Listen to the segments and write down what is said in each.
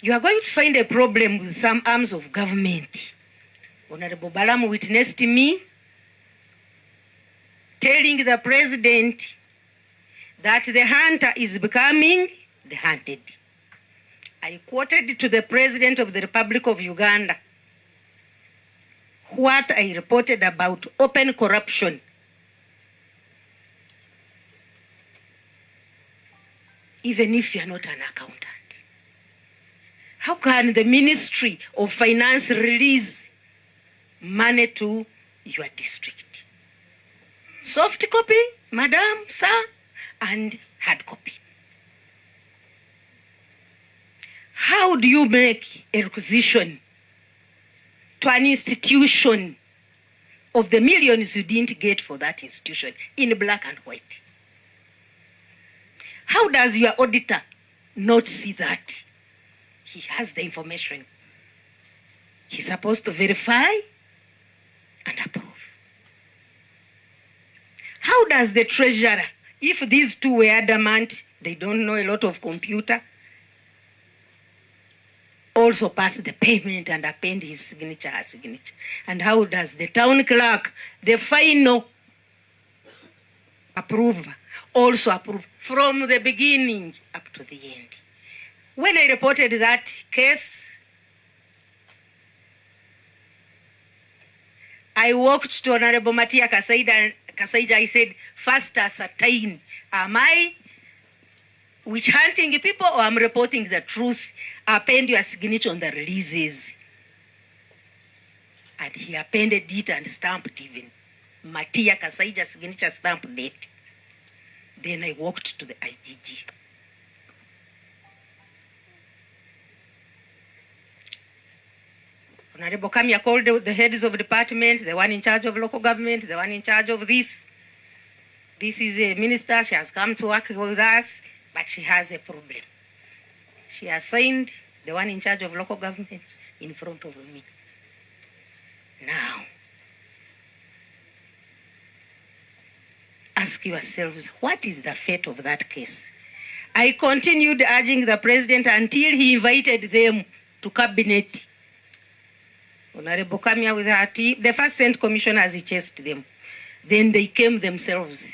You are going to find a problem with some arms of government. Honorable Balamu witnessed me telling the president that the hunter is becoming the hunted. I quoted to the President of the Republic of Uganda what I reported about open corruption. Even if you are not an accountant, how can the Ministry of Finance release money to your district? Soft copy, madam, sir, and hard copy. How do you make a requisition to an institution of the millions you didn't get for that institution in black and white? How does your auditor not see that? He has the information. He's supposed to verify and approve. How does the treasurer, if these two were adamant, they don't know a lot of computer, also pass the payment and append his signature as signature? And how does the town clerk, the final approver, also approve from the beginning up to the end? When I reported that case, I walked to Honorable Matia Kasaija. I said, first ascertain, am I witch hunting people or I'm reporting the truth? Append your signature on the releases. And he appended it and stamped even. Matia Kasaija signature stamp date. Then I walked to the IGG. Honorable Kamia called the heads of departments, the one in charge of local government, the one in charge of this. This is a minister, she has come to work with us, but she has a problem. She assigned the one in charge of local governments in front of me. Now, ask yourselves, what is the fate of that case? I continued urging the president until he invited them to cabinet. Honorable Kamia with her team, the first sent commissioners, he chased them. Then they came themselves,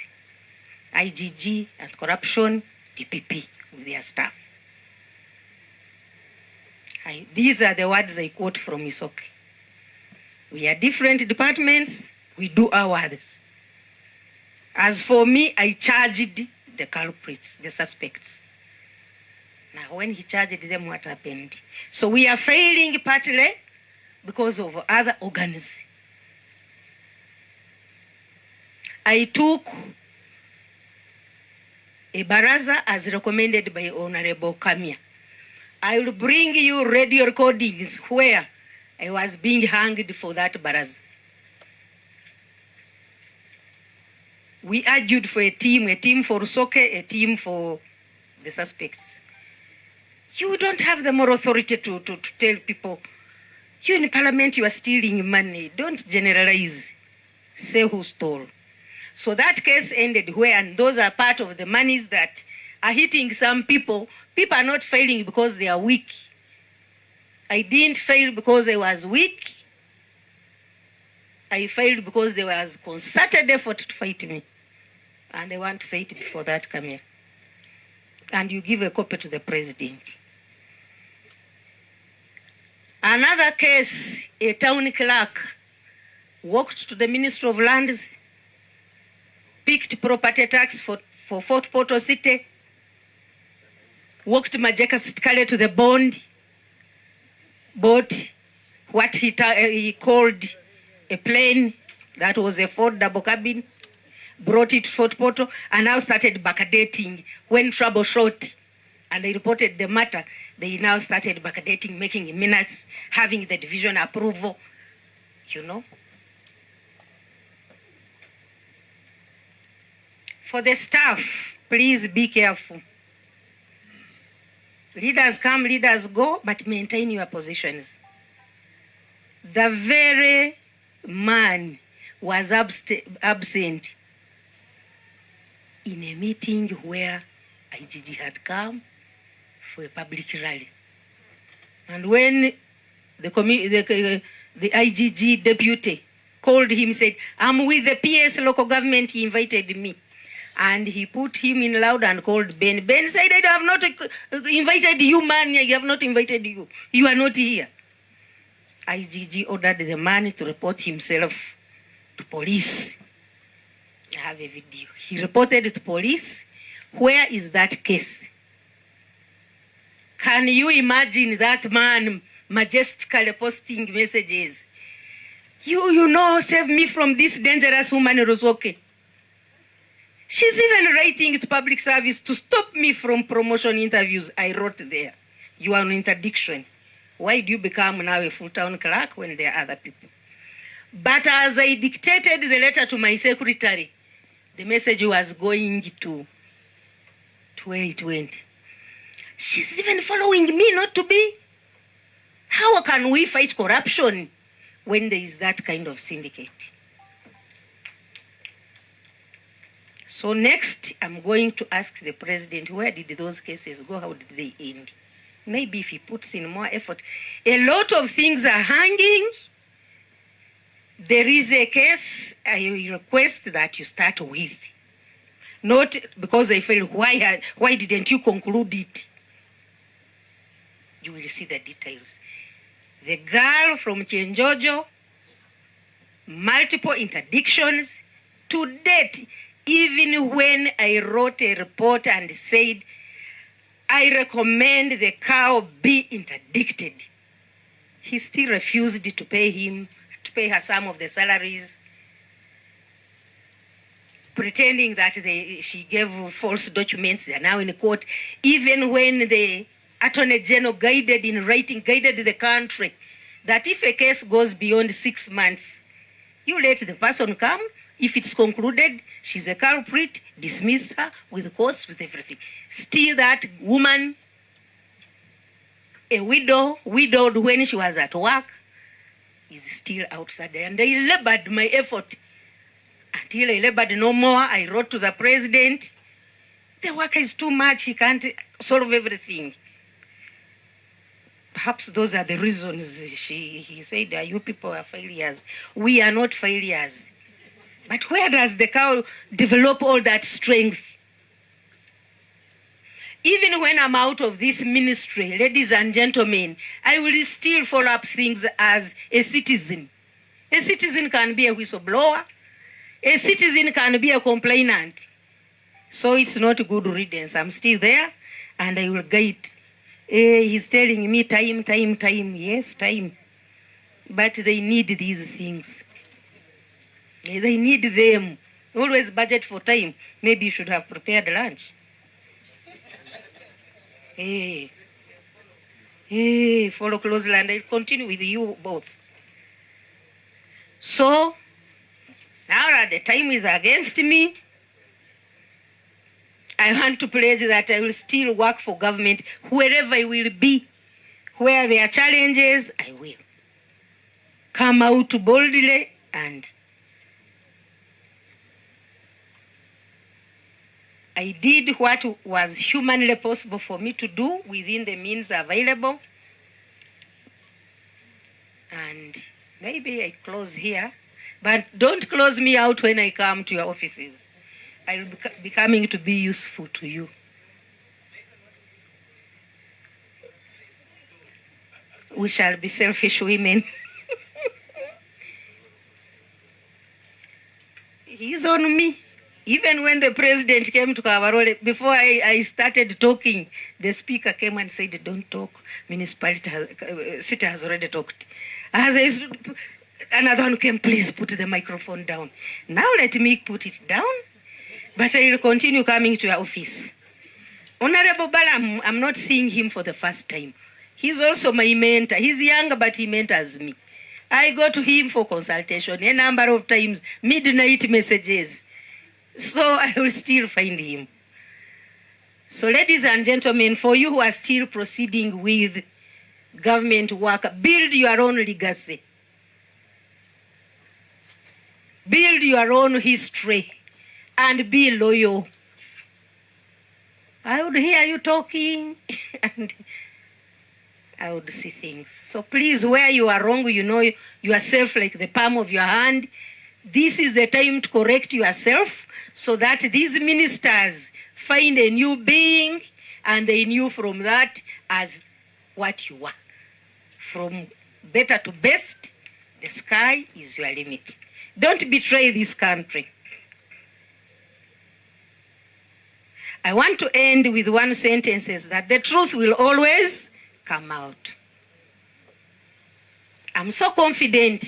IGG and corruption, DPP with their staff. These are the words I quote from Isoke. We are different departments, we do ours. As for me, I charged the culprits, the suspects. Now when he charged them, what happened? So we are failing partly because of other organs. I took a baraza as recommended by Honorable Kamia. I will bring you radio recordings where I was being hanged for that baraza. We argued for a team for Soke, a team for the suspects. You don't have the moral authority to tell people, you in parliament, you are stealing money. Don't generalize. Say who stole. So that case ended where, and those are part of the monies that are hitting some people. People are not failing because they are weak. I didn't fail because I was weak. I failed because there was concerted effort to fight me. And I want to say it before that, Camille. And you give a copy to the president. Another case, a town clerk walked to the Ministry of Lands, picked property tax for Fort Portal City, walked Majeka Sitkale to the bond, bought what he called a plane that was a Ford double cabin, brought it to Fort Portal, and now started backdating when trouble shot. And they reported the matter. They now started backdating, making minutes, having the division approval, you know. For the staff, please be careful. Leaders come, leaders go, but maintain your positions. The very man was absent in a meeting where IGG had come for a public rally. And when the IGG deputy called him, said, I'm with the PS local government, he invited me. And he put him in loud and called Ben. Ben said, I have not invited you, man. I have not invited you. You are not here. IGG ordered the man to report himself to police. I have a video. He reported to police. Where is that case? Can you imagine that man majestically posting messages? You know, save me from this dangerous woman, Rosoke. She's even writing to public service to stop me from promotion interviews. I wrote there. You are an interdiction. Why do you become now a full-town clerk when there are other people? But as I dictated the letter to my secretary, the message was going to where it went. She's even following me not to be. How can we fight corruption when there is that kind of syndicate? So next, I'm going to ask the president, where did those cases go? How did they end? Maybe if he puts in more effort. A lot of things are hanging. There is a case I request that you start with. Not because I feel, why didn't you conclude it? You will see the details. The girl from Chenjojo, multiple interdictions. To date, even when I wrote a report and said, I recommend the cow be interdicted, he still refused to pay her some of the salaries, pretending that she gave false documents. They are now in court. Even when the Attorney General guided the country, that if a case goes beyond 6 months, you let the person come. If it's concluded she's a culprit, dismiss her with costs, with everything. Still that woman, a widowed when she was at work, is still outside there. And I labored my effort. Until I labored no more, I wrote to the president, the work is too much, he can't solve everything. Perhaps those are the reasons he said, you people are failures. We are not failures. But where does the cow develop all that strength? Even when I'm out of this ministry, ladies and gentlemen, I will still follow up things as a citizen. A citizen can be a whistleblower. A citizen can be a complainant. So it's not a good riddance. I'm still there, and I will guide. He's telling me time. Yes, time. But they need these things. They need them. Always budget for time. Maybe you should have prepared lunch. Follow closely, and I'll continue with you both. So, now that the time is against me, I want to pledge that I will still work for government wherever I will be. Where there are challenges, I will come out boldly and I did what was humanly possible for me to do within the means available. And maybe I close here, but don't close me out when I come to your offices. I will be coming to be useful to you. We shall be selfish women. He's on me. Even when the president came to Kavarole, before I started talking, the speaker came and said, don't talk. City has already talked. As another one came, please put the microphone down. Now let me put it down, but I will continue coming to your office. Honorable Bala, I'm not seeing him for the first time. He's also my mentor. He's younger, but he mentors me. I go to him for consultation a number of times, midnight messages. So I will still find him. So ladies and gentlemen, for you who are still proceeding with government work, build your own legacy. Build your own history and be loyal. I would hear you talking and I would see things. So please, where you are wrong, you know yourself like the palm of your hand. This is the time to correct yourself so that these ministers find a new being and they knew from that as what you are. From better to best, the sky is your limit. Don't betray this country. I want to end with one sentence, that the truth will always come out. I'm so confident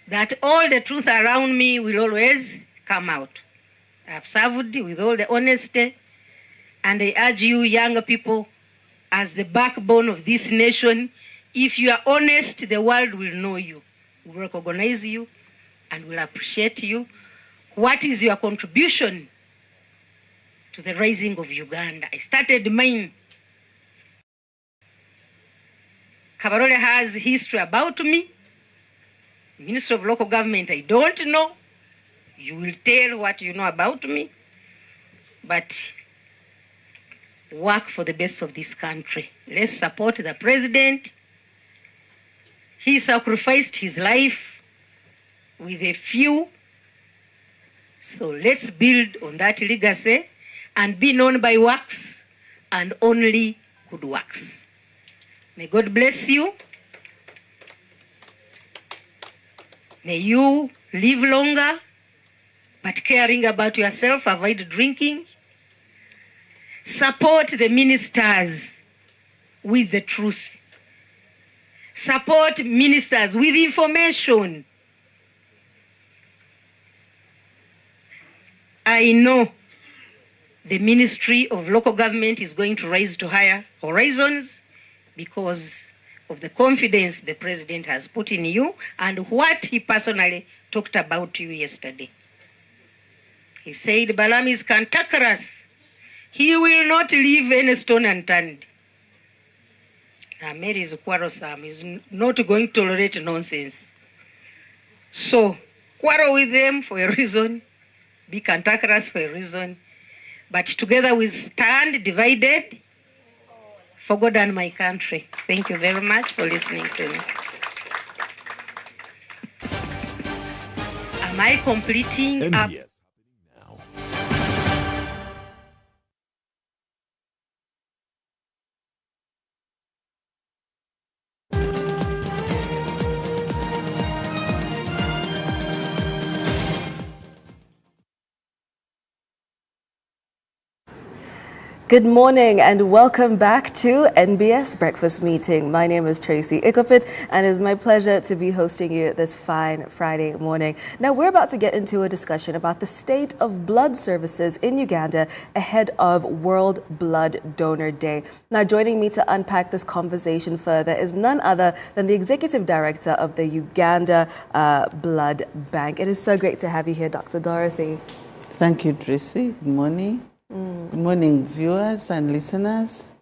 that all the truth around me will always come out. I've served with all the honesty, and I urge you younger people, as the backbone of this nation, if you are honest, the world will know you, will recognize you, and will appreciate you. What is your contribution to the rising of Uganda? I started mine. Kabarole has history about me. Minister of Local Government, I don't know. You will tell what you know about me. But work for the best of this country. Let's support the president. He sacrificed his life with a few. So let's build on that legacy and be known by works and only good works. May God bless you. May you live longer, but caring about yourself, avoid drinking. Support the ministers with the truth. Support ministers with information. I know the Ministry of Local Government is going to rise to higher horizons because of the confidence the President has put in you and what he personally talked about you yesterday. He said, Balaam is cantankerous. He will not leave any stone unturned. Mary is quarrelsome. He's not going to tolerate nonsense. So, quarrel with them for a reason. Be cantankerous for a reason. But together we stand divided for God and my country. Thank you very much for listening to me. Am I completing NBS. Good morning and welcome back to NBS Breakfast Meeting. My name is Tracy Ikopit and it is my pleasure to be hosting you this fine Friday morning. Now we're about to get into a discussion about the state of blood services in Uganda ahead of World Blood Donor Day. Now joining me to unpack this conversation further is none other than the Executive Director of the Uganda Blood Bank. It is so great to have you here, Dr. Dorothy. Thank you, Tracy. Good morning. Good morning, viewers and listeners.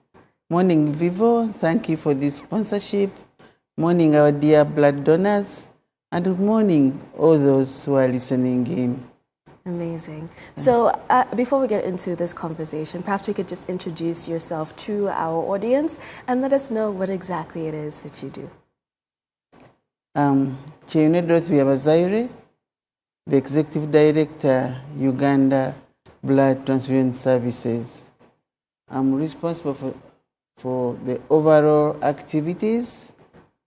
Morning, Vivo. Thank you for this sponsorship. Morning, our dear blood donors. And good morning, all those who are listening in. Amazing. So before we get into this conversation, perhaps you could just introduce yourself to our audience and let us know what exactly it is that you do. Chiune Dorothy Abazaire, the Executive Director, Uganda Blood Transfusion Services. I'm responsible for the overall activities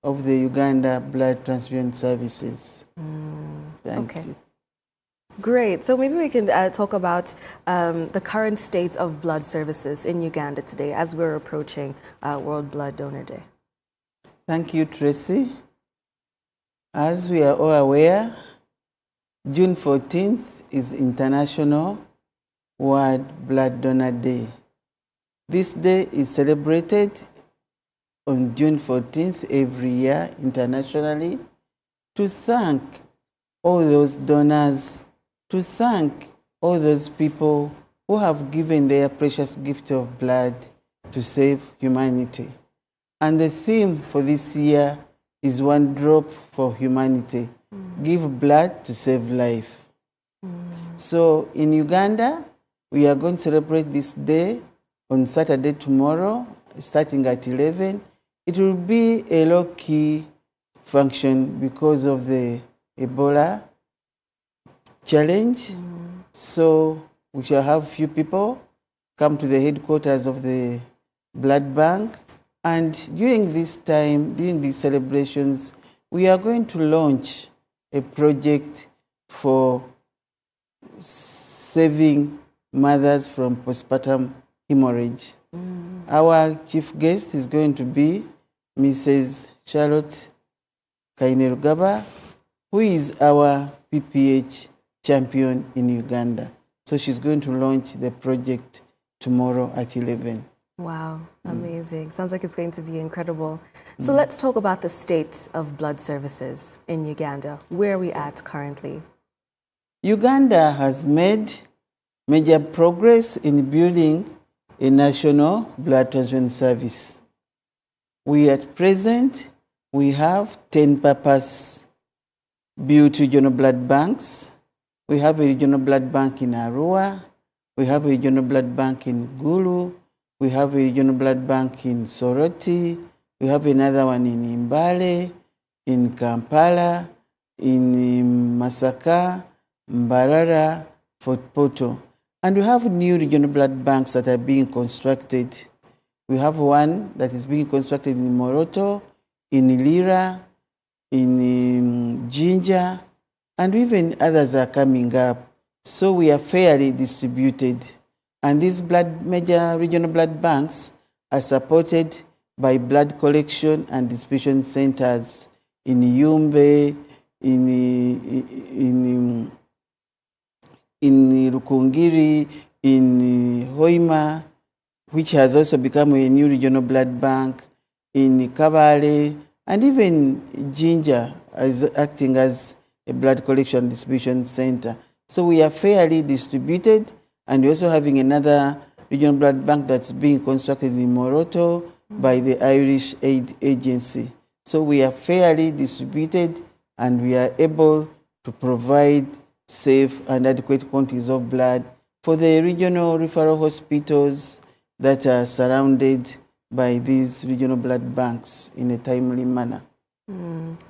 of the Uganda Blood Transfusion Services. Thank you. Great. So maybe we can talk about the current state of blood services in Uganda today as we're approaching World Blood Donor Day. Thank you, Tracy. As we are all aware, June 14th is International World Blood Donor Day. This day is celebrated on June 14th every year internationally to thank all those donors, to thank all those people who have given their precious gift of blood to save humanity. And the theme for this year is One Drop for Humanity. Give blood to save life. So in Uganda, we are going to celebrate this day on Saturday tomorrow, starting at 11 it will be a low-key function because of the Ebola challenge. So we shall have few people come to the headquarters of the blood bank. And during this time, during these celebrations, we are going to launch a project for saving mothers from postpartum hemorrhage. Our chief guest is going to be Mrs. Charlotte Kainerugaba, who is our PPH champion in Uganda. So she's going to launch the project tomorrow at 11. Wow, amazing. Sounds like it's going to be incredible. So let's talk about the state of blood services in Uganda. Where are we at currently? Uganda has made major progress in building a national blood transfusion service. At present, we have 10 purpose-built regional blood banks. We have a regional blood bank in Arua. We have a regional blood bank in Gulu. We have a regional blood bank in Soroti. We have another one in Mbale, in Kampala, in Masaka, Mbarara, Fort Portal. And we have new regional blood banks that are being constructed. We have one that is being constructed in Moroto, in Lira, in Jinja, and even others are coming up. So we are fairly distributed. And these major regional blood banks are supported by blood collection and distribution centers in Yumbe, in Rukungiri, in Hoima, which has also become a new regional blood bank, in Kabale, and even Jinja is acting as a blood collection and distribution center. So we are fairly distributed, and we're also having another regional blood bank that's being constructed in Moroto by the Irish Aid Agency. So we are fairly distributed, and we are able to provide safe and adequate quantities of blood for the regional referral hospitals that are surrounded by these regional blood banks in a timely manner.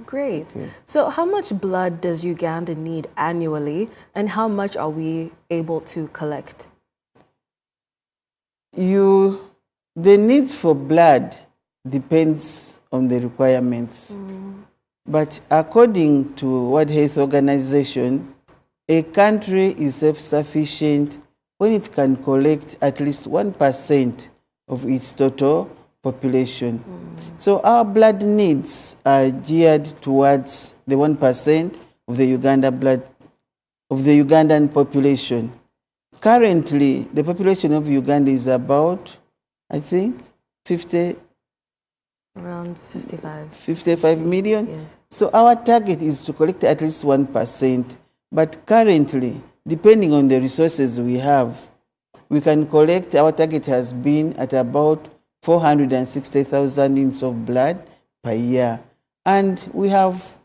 Great. Okay. So how much blood does Uganda need annually, and how much are we able to collect? The needs for blood depends on the requirements. But according to World Health Organization, a country is self-sufficient when it can collect at least 1% of its total population. So our blood needs are geared towards the 1% of the Ugandan population. Currently, the population of Uganda is about, I think, around 55 million. Yes. So our target is to collect at least 1%. But currently, depending on the resources we have, we can collect, our target has been at about 460,000 units of blood per year. And we have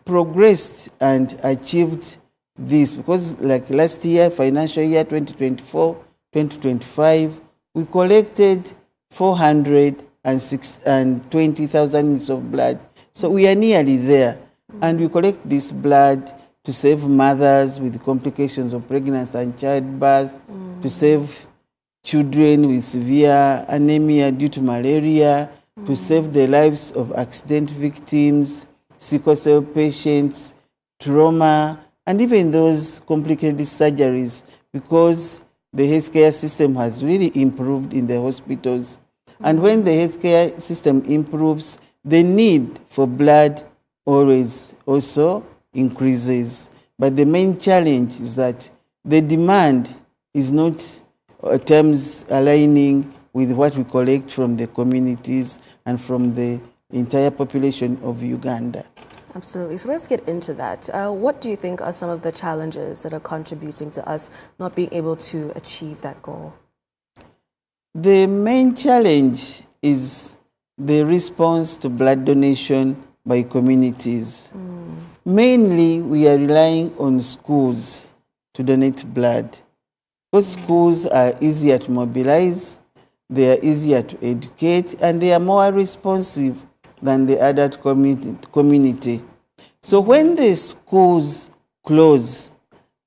progressed and achieved this because like last year, financial year 2024-2025, we collected 420,000 units of blood. So we are nearly there. And we collect this blood to save mothers with complications of pregnancy and childbirth, to save children with severe anemia due to malaria, to save the lives of accident victims, sickle cell patients, trauma, and even those complicated surgeries, because the healthcare system has really improved in the hospitals. And when the healthcare system improves, the need for blood always also increases. But the main challenge is that the demand is not terms aligning with what we collect from the communities and from the entire population of Uganda. Absolutely. So let's get into that. What do you think are some of the challenges that are contributing to us not being able to achieve that goal? The main challenge is the response to blood donation by communities. Mainly, we are relying on schools to donate blood. Because schools are easier to mobilize, they are easier to educate, and they are more responsive than the adult community. So when the schools close,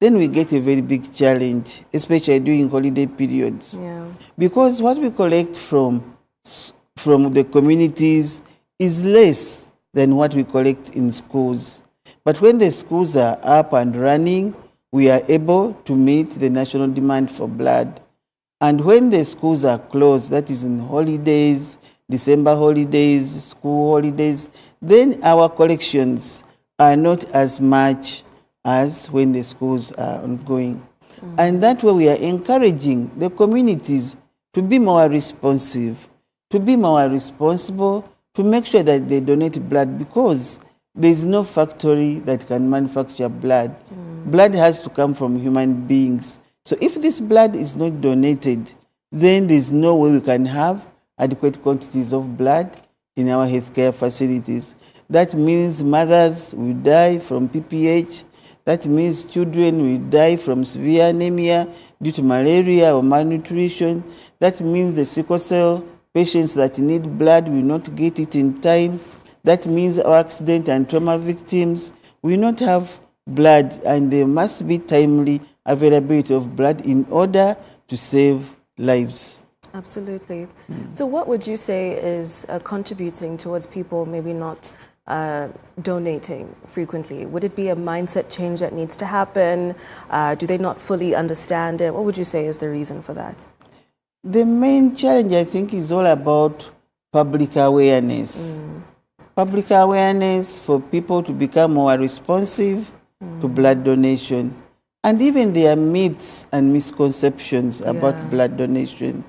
then we get a very big challenge, especially during holiday periods. Yeah. Because what we collect from the communities is less than what we collect in schools. But when the schools are up and running, we are able to meet the national demand for blood. And when the schools are closed, that is in holidays, December holidays, school holidays, then our collections are not as much as when the schools are ongoing. And that way we are encouraging the communities to be more responsive, to be more responsible, to make sure that they donate blood, because there is no factory that can manufacture blood. Blood has to come from human beings. So if this blood is not donated, then there's no way we can have adequate quantities of blood in our healthcare facilities. That means mothers will die from PPH. That means children will die from severe anemia due to malaria or malnutrition. That means the sickle cell patients that need blood will not get it in time. That means our accident and trauma victims will not have blood, and there must be timely availability of blood in order to save lives. Absolutely. So what would you say is contributing towards people maybe not donating frequently? Would it be a mindset change that needs to happen? Do they not fully understand it? What would you say is the reason for that? The main challenge, I think, is all about public awareness. Public awareness for people to become more responsive to blood donation. And even there are myths and misconceptions about blood donation.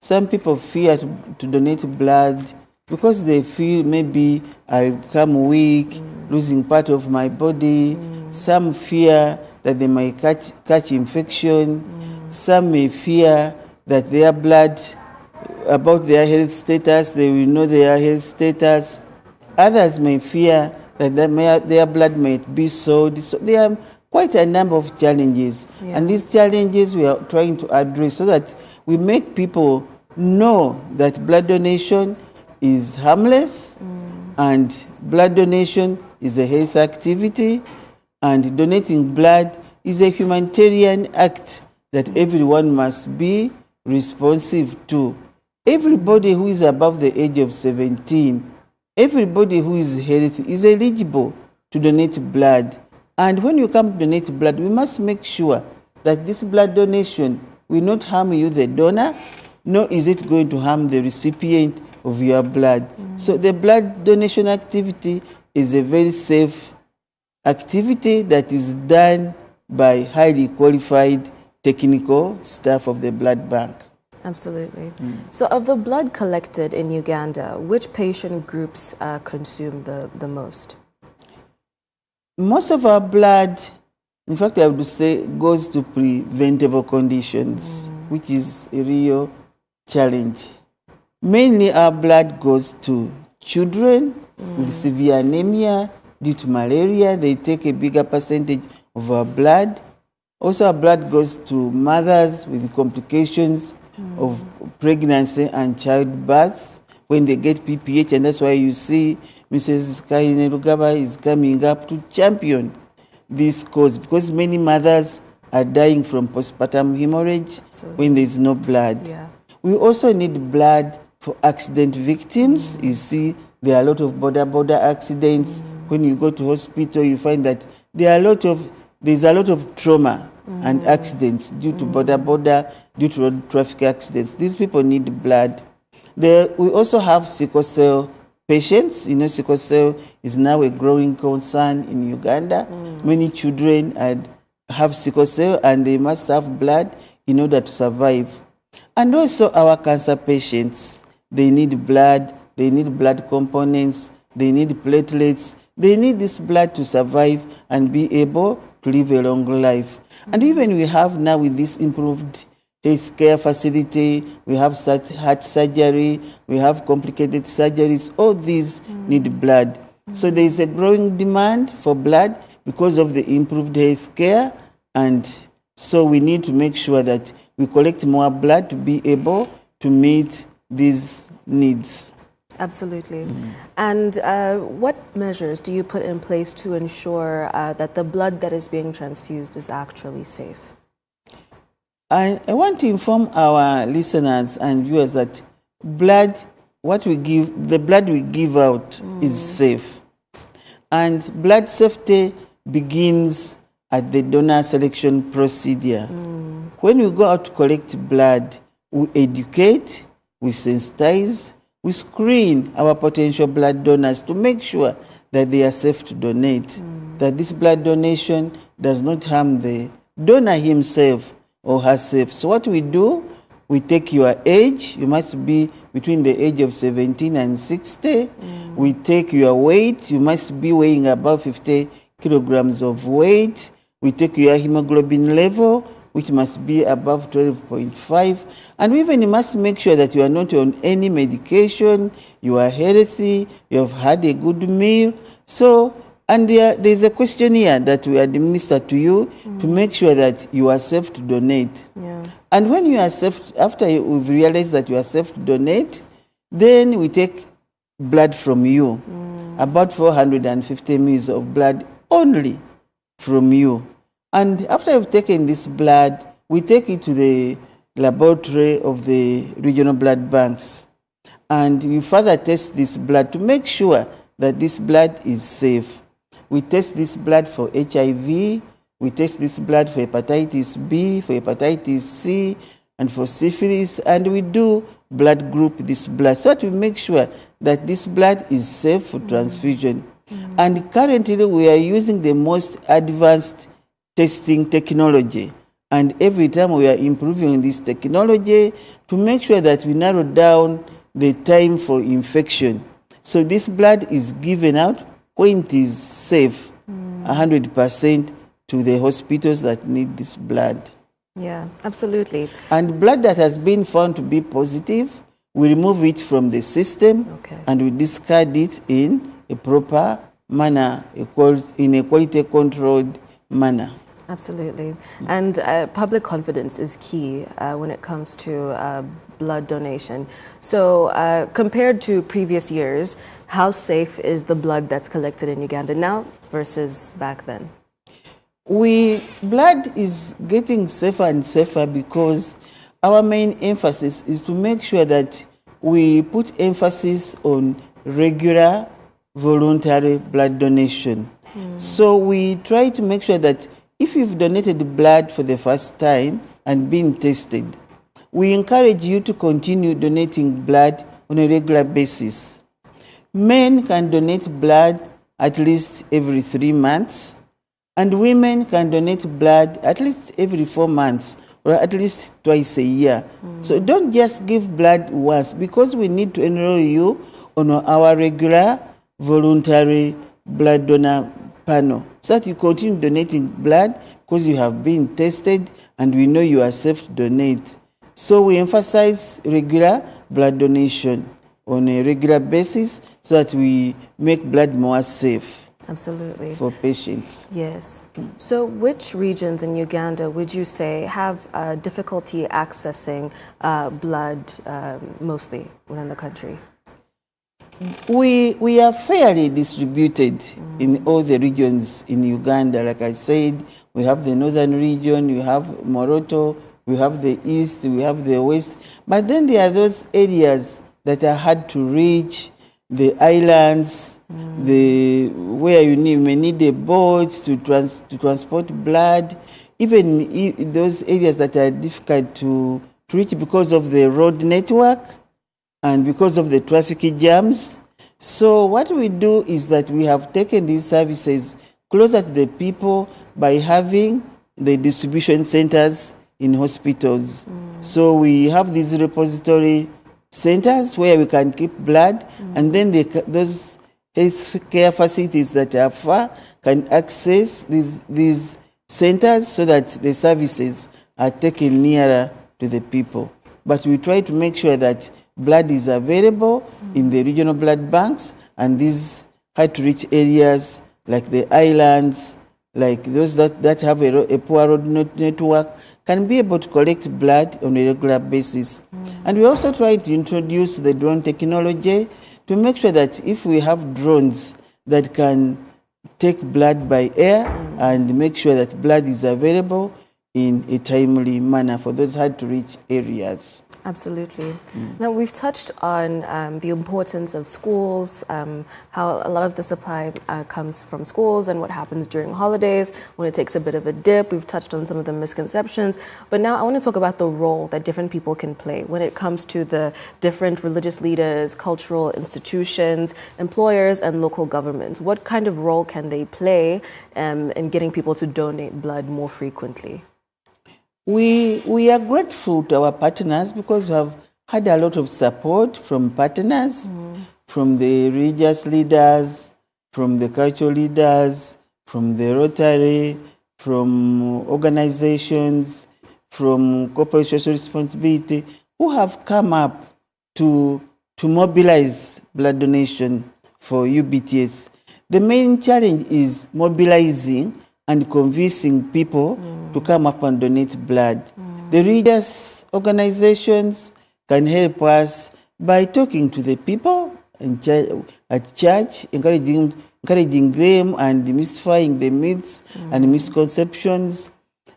Some people fear to donate blood because they feel maybe I become weak, losing part of my body. Some fear that they might catch infection. Some may fear that their blood, about their health status, they will know their health status. Others may fear that their blood might be sold. So there are quite a number of challenges. And these challenges we are trying to address so that we make people know that blood donation is harmless, and blood donation is a health activity, and donating blood is a humanitarian act that everyone must be responsive to. Everybody who is above the age of 17, everybody who is healthy is eligible to donate blood. And when you come to donate blood, we must make sure that this blood donation will not harm you, the donor, nor is it going to harm the recipient of your blood. So the blood donation activity is a very safe activity that is done by highly qualified technical staff of the blood bank. Absolutely. So of the blood collected in Uganda, which patient groups consume the most? Most of our blood, in fact, I would say, goes to preventable conditions, which is a real challenge. Mainly our blood goes to children with severe anemia due to malaria. They take a bigger percentage of our blood. Also, our blood goes to mothers with complications of pregnancy and childbirth when they get PPH, and that's why you see Mrs. Kaine Rugaba is coming up to champion this cause, because many mothers are dying from postpartum hemorrhage when there is no blood. We also need blood for accident victims. You see, there are a lot of border accidents. When you go to hospital, you find that there's a lot of trauma and accidents due to border, due to road traffic accidents. These people need blood. We also have sickle cell patients. You know, sickle cell is now a growing concern in Uganda. Many children have sickle cell, and they must have blood in order to survive. And also our cancer patients, they need blood, they need blood components, they need platelets, they need this blood to survive and be able to live a long life. And even we have now, with this improved healthcare facility, we have heart surgery, we have complicated surgeries, all these need blood. So there is a growing demand for blood because of the improved healthcare, and so we need to make sure that we collect more blood to be able to meet these needs. Absolutely. And what measures do you put in place to ensure that the blood that is being transfused is actually safe? I want to inform our listeners and viewers that blood, the blood we give out is safe. And blood safety begins at the donor selection procedure. When we go out to collect blood, we educate, we sensitize, we screen our potential blood donors to make sure that they are safe to donate, that this blood donation does not harm the donor himself or herself. So what we do, we take your age. You must be between the age of 17 and 60. We take your weight. You must be weighing above 50 kilograms of weight. We take your hemoglobin level, which must be above 12.5. And you must make sure that you are not on any medication, you are healthy, you have had a good meal. So, and there's a questionnaire that we administer to you to make sure that you are safe to donate. Yeah. And when you are safe, after we've realized that you are safe to donate, then we take blood from you, about 450 ml of blood only from you. And after we've taken this blood, we take it to the laboratory of the regional blood banks. And we further test this blood to make sure that this blood is safe. We test this blood for HIV, we test this blood for hepatitis B, for hepatitis C, and for syphilis, and we do blood group this blood so that we make sure that this blood is safe for transfusion. And currently we are using the most advanced testing technology, and every time we are improving this technology to make sure that we narrow down the time for infection. So this blood is given out when it is safe, 100% to the hospitals that need this blood. Yeah, absolutely. And blood that has been found to be positive, we remove it from the system and we discard it in a proper manner, in a quality controlled manner. Absolutely. And public confidence is key when it comes to blood donation. So compared to previous years, how safe is the blood that's collected in Uganda now versus back then? Blood is getting safer and safer because our main emphasis is to make sure that we put emphasis on regular voluntary blood donation. So we try to make sure that if you've donated blood for the first time and been tested, we encourage you to continue donating blood on a regular basis. Men can donate blood at least every 3 months, and women can donate blood at least every 4 months or at least twice a year. So don't just give blood once, because we need to enroll you on our regular voluntary blood donor panel so that you continue donating blood because you have been tested and we know you are safe to donate. So we emphasize regular blood donation on a regular basis so that we make blood more safe. Absolutely. For patients. Yes. So which regions in Uganda would you say have difficulty accessing blood mostly within the country? We are fairly distributed in all the regions in Uganda. Like I said, we have the northern region, we have Moroto, we have the east, we have the west. But then there are those areas that are hard to reach, the islands, where you may need a boat to transport blood, even those areas that are difficult to reach because of the road network and because of the traffic jams. So what we do is that we have taken these services closer to the people by having the distribution centers in hospitals. So we have these repository centers where we can keep blood, and then those health care facilities that are far can access these centers so that the services are taken nearer to the people. But we try to make sure that blood is available in the regional blood banks, and these hard-to-reach areas like the islands, like those that have a poor road network, can be able to collect blood on a regular basis. And we also try to introduce the drone technology to make sure that if we have drones that can take blood by air and make sure that blood is available in a timely manner for those hard-to-reach areas. Absolutely. Now, we've touched on the importance of schools, how a lot of the supply comes from schools and what happens during holidays when it takes a bit of a dip. We've touched on some of the misconceptions. But now I want to talk about the role that different people can play when it comes to the different religious leaders, cultural institutions, employers, and local governments. What kind of role can they play in getting people to donate blood more frequently? We are grateful to our partners because we have had a lot of support from partners, from the religious leaders, from the cultural leaders, from the Rotary, from organizations, from corporate social responsibility, who have come up to mobilize blood donation for UBTS. The main challenge is mobilizing and convincing people to come up and donate blood. The religious organizations can help us by talking to the people at church, encouraging them and demystifying the myths and misconceptions.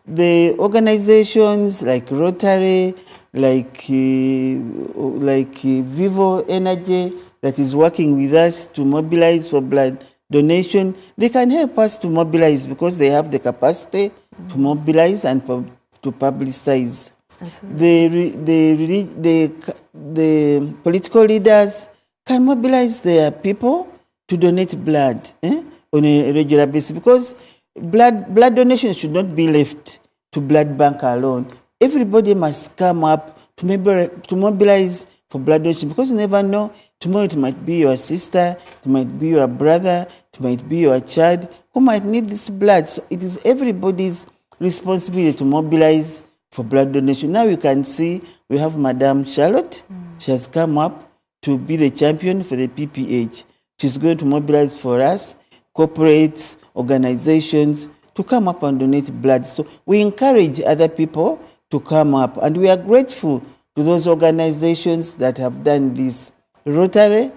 The organizations like Rotary, like Vivo Energy, that is working with us to mobilize for blood donation, they can help us to mobilize because they have the capacity to mobilize and to publicize. The political leaders can mobilize their people to donate blood on a regular basis because blood donation should not be left to blood bank alone. Everybody must come up to mobilize for blood donation because you never know. Tomorrow it might be your sister, it might be your brother, it might be your child who might need this blood. So it is everybody's responsibility to mobilize for blood donation. Now you can see we have Madame Charlotte. She has come up to be the champion for the PPH. She's going to mobilize for us, corporates, organizations, to come up and donate blood. So we encourage other people to come up, and we are grateful to those organizations that have done this. Rotary,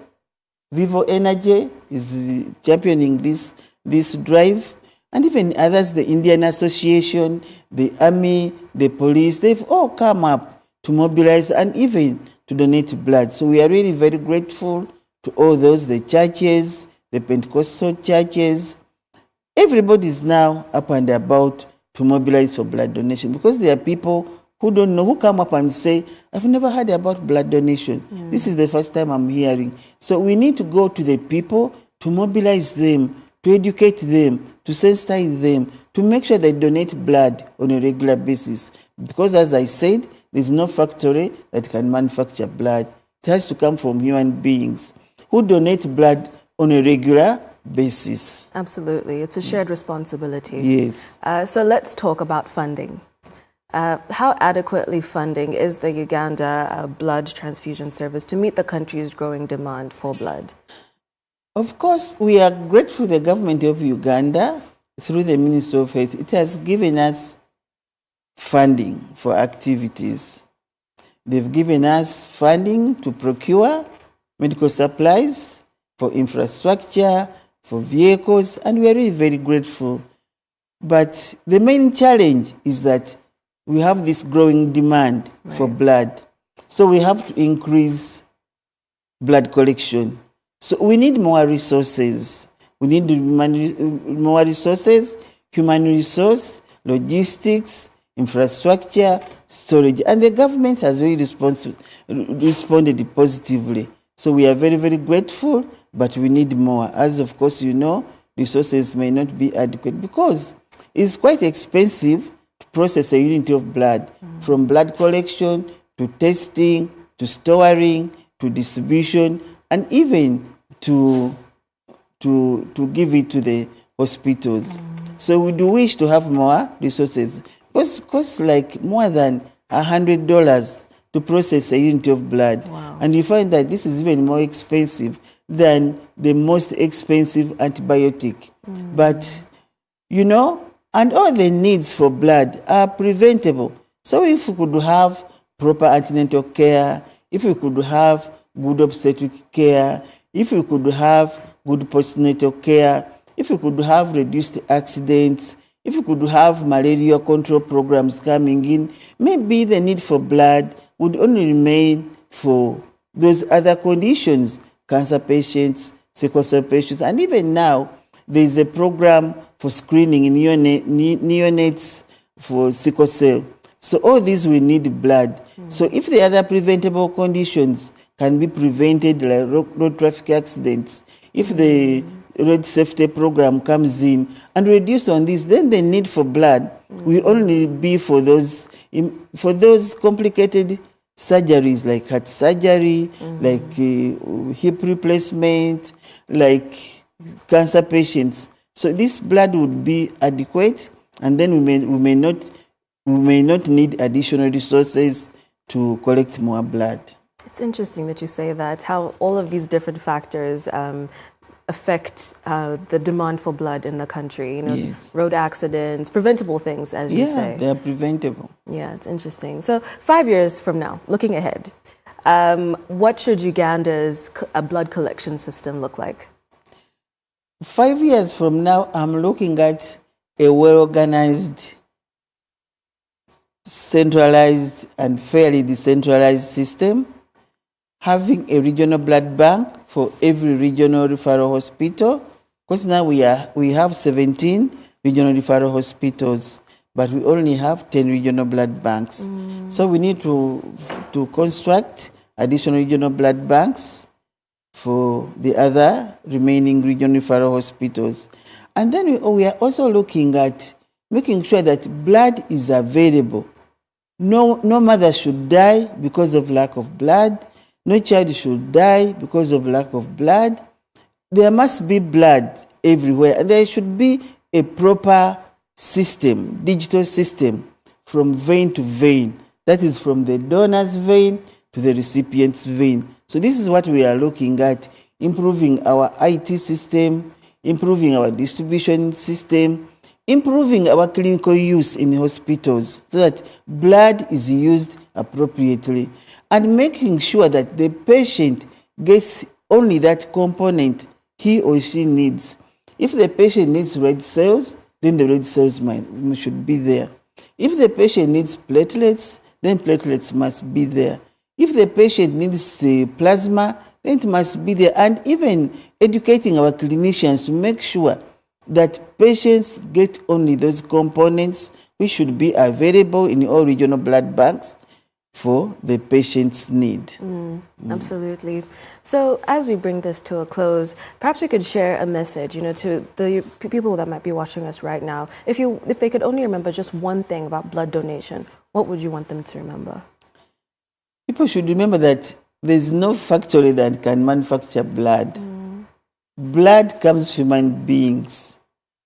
Vivo Energy is championing this drive, and even others, the Indian Association, the Army, the police, they've all come up to mobilize and even to donate blood. So we are really very grateful to all those, the churches, the Pentecostal churches. Everybody is now up and about to mobilize for blood donation because there are people who don't know, who come up and say, I've never heard about blood donation. This is the first time I'm hearing. So we need to go to the people to mobilize them, to educate them, to sensitize them, to make sure they donate blood on a regular basis. Because as I said, there's no factory that can manufacture blood. It has to come from human beings who donate blood on a regular basis. Absolutely. It's a shared responsibility. Yes. So let's talk about funding. How adequately funding is the Uganda blood transfusion service to meet the country's growing demand for blood? Of course, we are grateful to the government of Uganda through the Ministry of Health. It has given us funding for activities. They've given us funding to procure medical supplies, for infrastructure, for vehicles, and we are really very grateful. But the main challenge is that we have this growing demand for blood. So we have to increase blood collection. So we need more resources. We need more resources, human resource, logistics, infrastructure, storage. And the government has really responded positively. So we are very, very grateful, but we need more. As of course you know, resources may not be adequate because it's quite expensive to process a unit of blood, from blood collection to testing, to storing, to distribution, and even to give it to the hospitals. So we do wish to have more resources. It costs like more than $100 to process a unit of blood. Wow. And you find that this is even more expensive than the most expensive antibiotic. But, you know, and all the needs for blood are preventable So if we could have proper antenatal care, if we could have good obstetric care, if we could have good postnatal care, if we could have reduced accidents, if we could have malaria control programs coming in, maybe the need for blood would only remain for those other conditions, cancer patients, sickle cell patients, and even now there is a program for screening in neonates for sickle cell. So all these we need blood. So if the other preventable conditions can be prevented, like road traffic accidents, if the road safety program comes in and reduced on this, then the need for blood will only be for those complicated surgeries like heart surgery, like hip replacement, like cancer patients. So this blood would be adequate, and then we may not need additional resources to collect more blood. It's interesting that you say that, how all of these different factors affect the demand for blood in the country. You know, Yes. road accidents, preventable things, as you say. Yeah, they are preventable. Yeah, it's interesting. So 5 years from now, looking ahead, what should Uganda's blood collection system look like? 5 years from now, I'm looking at a well-organized, centralized and fairly decentralized system, having a regional blood bank for every regional referral hospital, because now we have 17 regional referral hospitals, but we only have 10 regional blood banks. So we need to construct additional regional blood banks for the other remaining regional referral hospitals. And then we are also looking at making sure that blood is available. No mother should die because of lack of blood. No child should die because of lack of blood. There must be blood everywhere. And there should be a proper system, digital system, from vein to vein. That is from the donor's vein to the recipient's vein. So this is what we are looking at, improving our IT system, improving our distribution system, improving our clinical use in hospitals so that blood is used appropriately, and making sure that the patient gets only that component he or she needs. If the patient needs red cells, then the red cells should be there. If the patient needs platelets, then platelets must be there. If the patient needs plasma, then it must be there. And even educating our clinicians to make sure that patients get only those components which should be available in all regional blood banks for the patient's need. Absolutely. So as we bring this to a close, perhaps we could share a message, you know, to the people that might be watching us right now. If they could only remember just one thing about blood donation, what would you want them to remember? People should remember that there's no factory that can manufacture blood. Blood comes from human beings,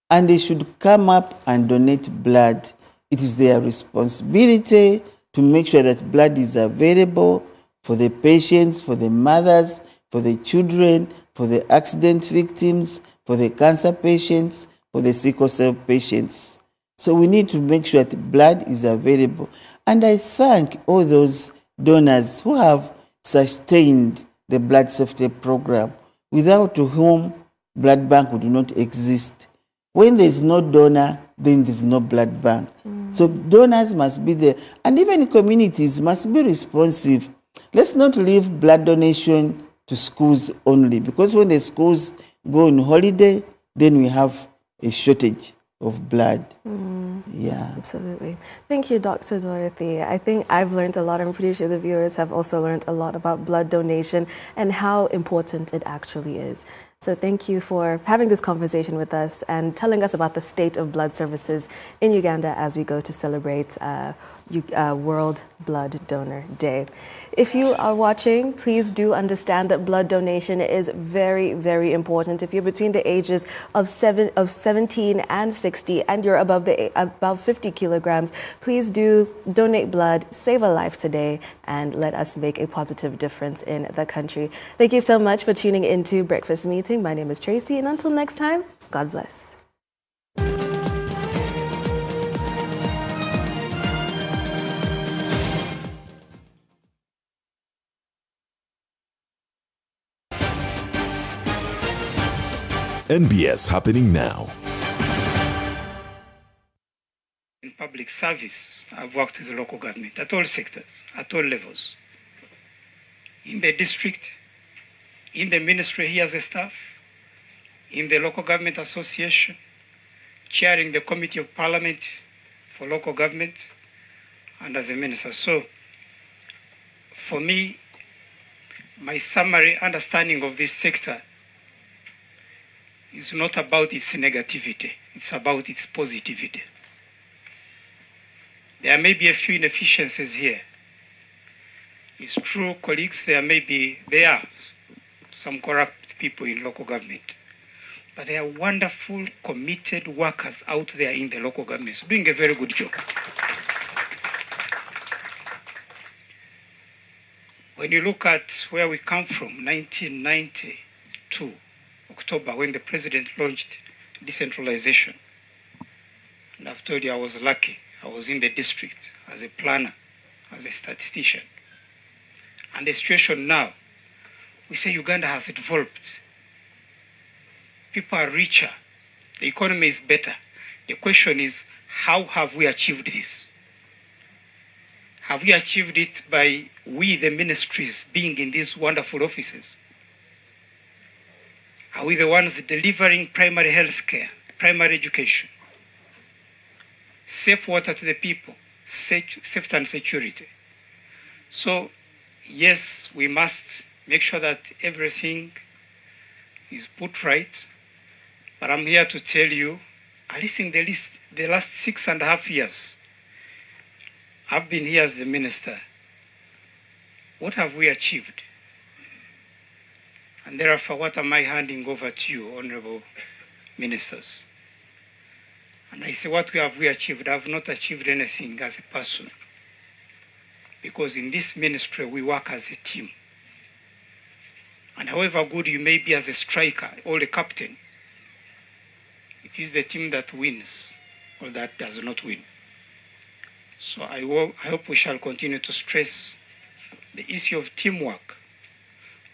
and they should come up and donate blood. It is their responsibility to make sure that blood is available for the patients, for the mothers, for the children, for the accident victims, for the cancer patients, for the sickle cell patients. So we need to make sure that blood is available. And I thank all those donors who have sustained the blood safety program, without whom blood bank would not exist. When there is no donor, then there is no blood bank. So donors must be there. And even communities must be responsive. Let's not leave blood donation to schools only, because when the schools go on holiday, then we have a shortage of blood. Yeah. Absolutely. Thank you, Dr. Dorothy. I think I've learned a lot. I'm pretty sure the viewers have also learned a lot about blood donation and how important it actually is. So thank you for having this conversation with us and telling us about the state of blood services in Uganda as we go to celebrate World Blood Donor Day. If you are watching, please do understand that blood donation is very, very important. If you're between the ages of 17 and 60 and you're above 50 kilograms, please do donate blood, save a life today, and let us make a positive difference in the country. Thank you so much for tuning into Breakfast Meeting. My name is Tracy, and until next time, God bless. NBS Happening Now. In public service, I've worked with the local government at all sectors, at all levels. In the district, in the ministry here as a staff, in the local government association, chairing the committee of parliament for local government, and as a minister. So, for me, my summary understanding of this sector is not about its negativity, it's about its positivity. There may be a few inefficiencies here. It's true, colleagues, there are some corrupt people in local government. But there are wonderful, committed workers out there in the local governments doing a very good job. When you look at where we come from, 1992, October, when the president launched decentralization, and I've told you I was lucky. I was in the district as a planner, as a statistician. And the situation now, we say Uganda has evolved. People are richer. The economy is better. The question is, how have we achieved this? Have we achieved it by we, the ministries, being in these wonderful offices? Are we the ones delivering primary health care, primary education, safe water to the people, safety and security? So, yes, we must make sure that everything is put right. But I'm here to tell you, at least in the last 6.5 years, I've been here as the minister. What have we achieved? And therefore, what am I handing over to you, honorable ministers? And I say, what have we achieved? I've not achieved anything as a person. Because in this ministry, we work as a team. And however good you may be as a striker or a captain, it is the team that wins or that does not win. So I hope we shall continue to stress the issue of teamwork.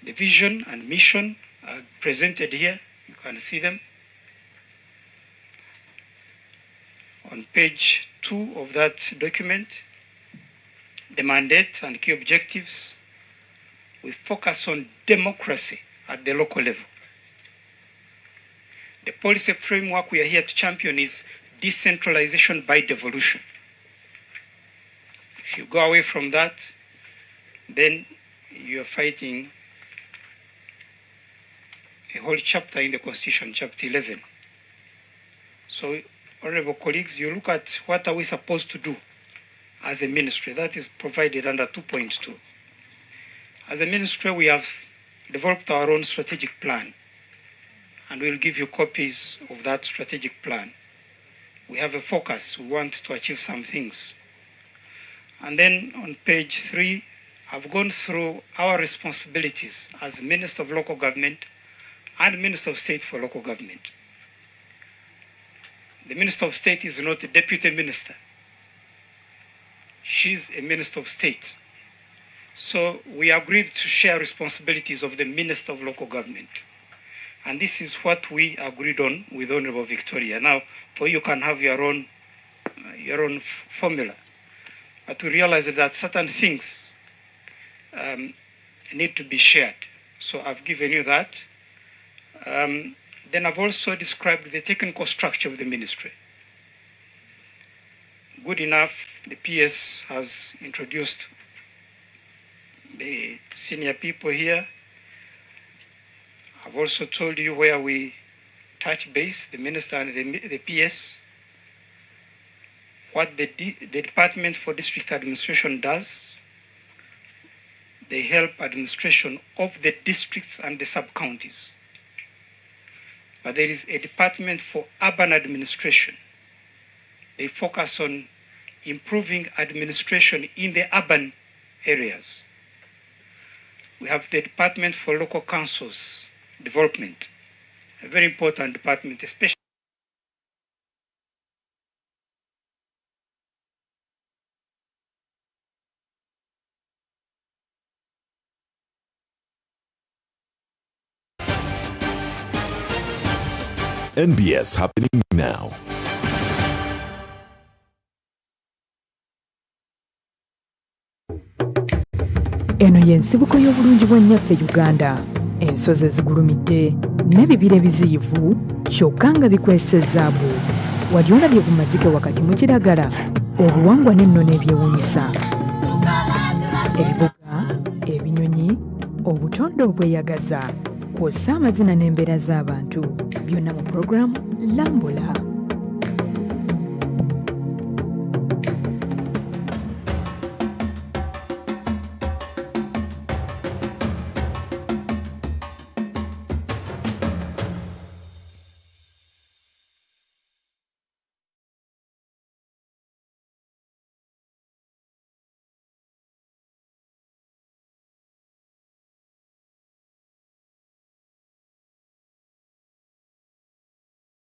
The vision and mission are presented here. You can see them. On page 2 of that document, the mandate and key objectives, we focus on democracy at the local level. The policy framework we are here to champion is decentralization by devolution. If you go away from that, then you are fighting a whole chapter in the Constitution, chapter 11. So, honorable colleagues, you look at what are we supposed to do as a ministry. That is provided under 2.2. As a ministry, we have developed our own strategic plan, and we'll give you copies of that strategic plan. We have a focus. We want to achieve some things. And then on page 3, I've gone through our responsibilities as Minister of Local Government and Minister of State for Local Government. The Minister of State is not a deputy minister. She's a Minister of State. So we agreed to share responsibilities of the Minister of Local Government. And this is what we agreed on with Honorable Victoria. Now, for you can have your own formula. But we realized that certain things need to be shared. So I've given you that. Then I've also described the technical structure of the ministry. Good enough, the PS has introduced the senior people here. I've also told you where we touch base, the minister and the PS, what the Department for District Administration does. They help administration of the districts and the sub-counties. But there is a Department for Urban Administration. They focus on improving administration in the urban areas. We have the Department for Local Councils Development, a very important department, especially NBS happening now. Eno y'ensibuko y'obulungi bw'ennyaffe Uganda. Ensozi ezigulumidde n'ebibira ebiziyivu kyokka nga bikwesezaabu. Wali olabye ku mazike wakati mu kiragala, obuwangwa n'ennono ebyewuunyisa. Ebibuga, ebinyonyi, obutonde obweyagaza, kw'ossa amazina n'embeera z'abantu. Byonna mu pulogulaamu Lambula.